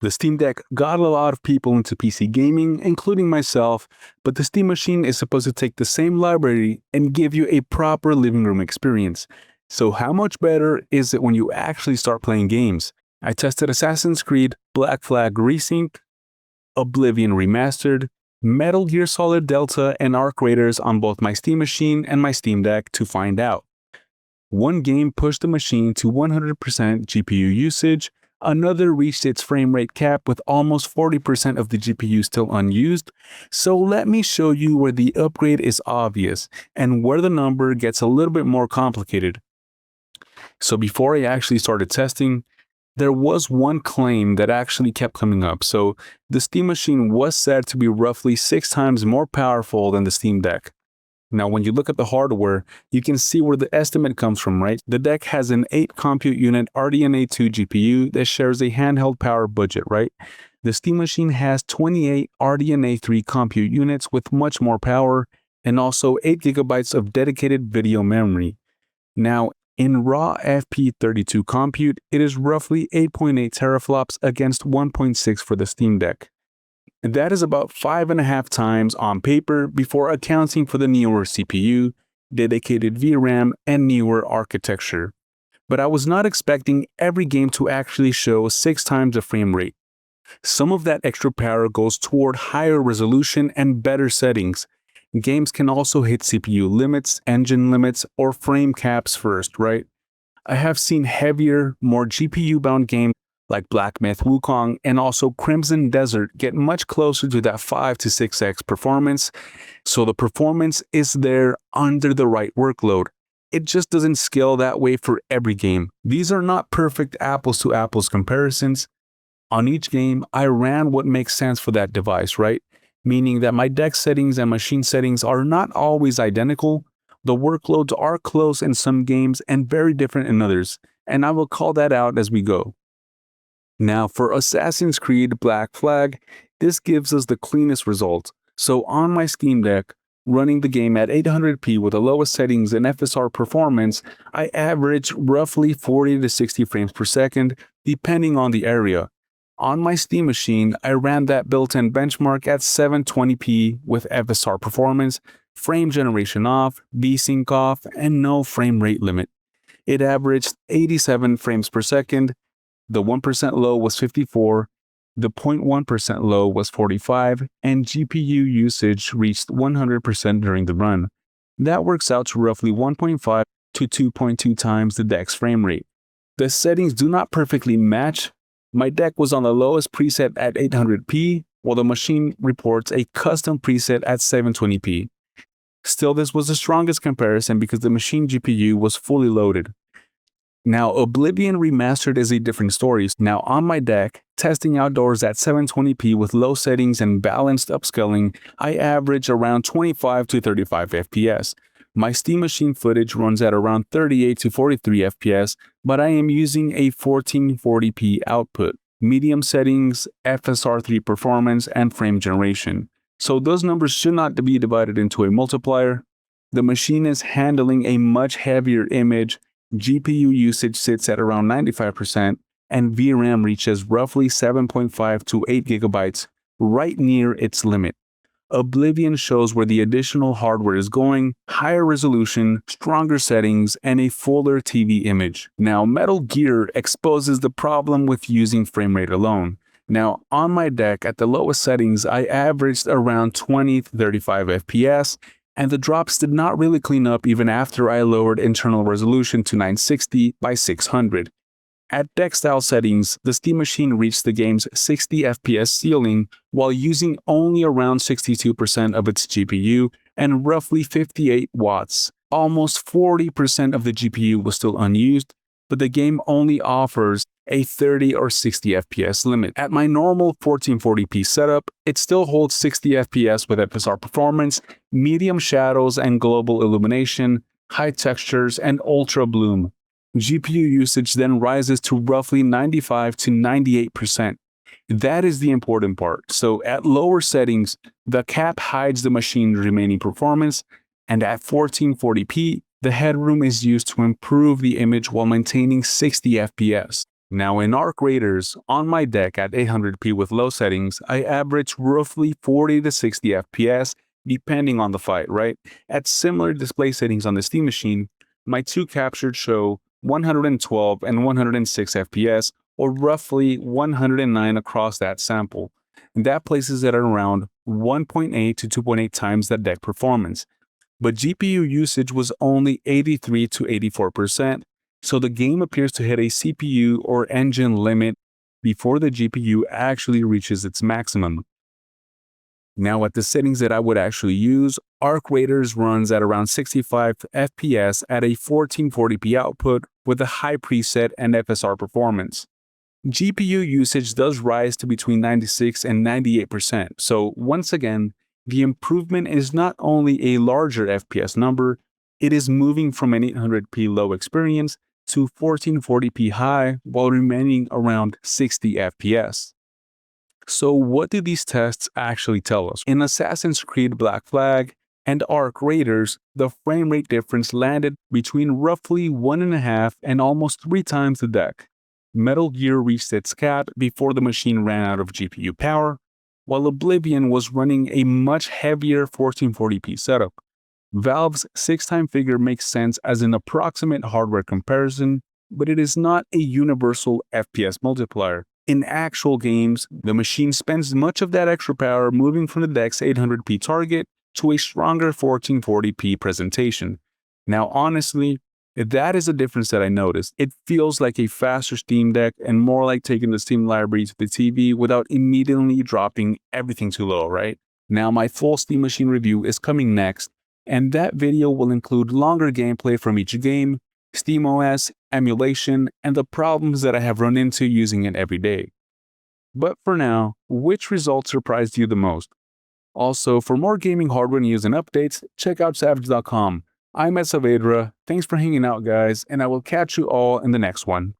The Steam Deck got a lot of people into PC gaming, including myself, but the Steam Machine is supposed to take the same library and give you a proper living room experience. So how much better is it when you actually start playing games? I tested Assassin's Creed, Black Flag Resynced, Oblivion Remastered, Metal Gear Solid Delta, and Arc Raiders on both my Steam Machine and my Steam Deck to find out. One game pushed the machine to 100% GPU usage, another reached its frame rate cap with almost 40% of the GPU still unused, so let me show you where the upgrade is obvious and where the number gets a little bit more complicated. So before I actually started testing, there was one claim that actually kept coming up. So the Steam Machine was said to be roughly 6 times more powerful than the Steam Deck. Now, when you look at the hardware, you can see where the estimate comes from, right? The deck has an 8 compute unit RDNA 2 GPU that shares a handheld power budget, right? The Steam Machine has 28 RDNA 3 compute units with much more power and also 8 GB of dedicated video memory. Now, in raw FP32 compute, it is roughly 8.8 teraflops against 1.6 for the Steam Deck. That is about 5.5 times on paper before accounting for the newer CPU, dedicated VRAM, and newer architecture. But I was not expecting every game to actually show 6 times the frame rate. Some of that extra power goes toward higher resolution and better settings. Games can also hit CPU limits, engine limits, or frame caps first, right? I have seen heavier, more GPU-bound games like Black Myth Wukong and also Crimson Desert get much closer to that 5 to 6x performance, so the performance is there under the right workload. It just doesn't scale that way for every game. These are not perfect apples-to-apples comparisons. On each game, I ran what makes sense for that device, right? Meaning that my deck settings and machine settings are not always identical. The workloads are close in some games and very different in others, and I will call that out as we go. Now for Assassin's Creed Black Flag, this gives us the cleanest results. So on my Steam Deck, running the game at 800p with the lowest settings in FSR performance, I average roughly 40 to 60 frames per second, depending on the area. On my Steam Machine, I ran that built-in benchmark at 720p with FSR performance, frame generation off, VSync off, and no frame rate limit. It averaged 87 frames per second. The 1% low was 54, the 0.1% low was 45, and GPU usage reached 100% during the run. That works out to roughly 1.5 to 2.2 times the deck's frame rate. The settings do not perfectly match. My deck was on the lowest preset at 800p, while the machine reports a custom preset at 720p. Still, this was the strongest comparison because the machine GPU was fully loaded. Now, Oblivion Remastered is a different story. Now, on my deck, testing outdoors at 720p with low settings and balanced upscaling, I average around 25 to 35 FPS. My Steam Machine footage runs at around 38 to 43 FPS, but I am using a 1440p output, medium settings, FSR3 performance, and frame generation. So those numbers should not be divided into a multiplier. The machine is handling a much heavier image, GPU usage sits at around 95%, and VRAM reaches roughly 7.5 to 8 GB, right near its limit. Oblivion shows where the additional hardware is going, higher resolution, stronger settings, and a fuller TV image. Now, Metal Gear exposes the problem with using frame rate alone. Now, on my deck at the lowest settings, I averaged around 20 to 35 FPS, and the drops did not really clean up even after I lowered internal resolution to 960 by 600. At deck style settings, the Steam Machine reached the game's 60 FPS ceiling while using only around 62% of its GPU and roughly 58 watts. Almost 40% of the GPU was still unused, but the game only offers a 30 or 60 FPS limit. At my normal 1440p setup, it still holds 60 FPS with FSR performance, medium shadows and global illumination, high textures, and ultra bloom. GPU usage then rises to roughly 95 to 98%. That is the important part. So at lower settings, the cap hides the machine's remaining performance, and at 1440p, the headroom is used to improve the image while maintaining 60 FPS. Now in Arc Raiders, on my deck at 800p with low settings, I average roughly 40 to 60 FPS depending on the fight, right? At similar display settings on the Steam machine, my two captured show 112 and 106 FPS, or roughly 109 across that sample. And that places it at around 1.8 to 2.8 times that deck performance. But GPU usage was only 83 to 84%, so the game appears to hit a CPU or engine limit before the GPU actually reaches its maximum. Now at the settings that I would actually use, Arc Raiders runs at around 65 FPS at a 1440p output with a high preset and FSR performance. GPU usage does rise to between 96 and 98%, so once again, the improvement is not only a larger FPS number, it is moving from an 800p low experience to 1440p high while remaining around 60 FPS. So what do these tests actually tell us? In Assassin's Creed Black Flag and Arc Raiders, the frame rate difference landed between roughly 1.5 and almost 3 times the deck. Metal Gear reached its cap before the machine ran out of GPU power, while Oblivion was running a much heavier 1440p setup. Valve's 6-time figure makes sense as an approximate hardware comparison, but it is not a universal FPS multiplier. In actual games, the machine spends much of that extra power moving from the deck's 800p target to a stronger 1440p presentation. Now honestly, that is a difference that I noticed. It feels like a faster Steam Deck and more like taking the Steam library to the TV without immediately dropping everything too low, right? Now my full Steam Machine review is coming next, and that video will include longer gameplay from each game, SteamOS, emulation, and the problems that I have run into using it every day. But for now, which result surprised you the most? Also, for more gaming hardware news and updates, check out savage.com. I'm Ed Saavedra, thanks for hanging out guys, and I will catch you all in the next one.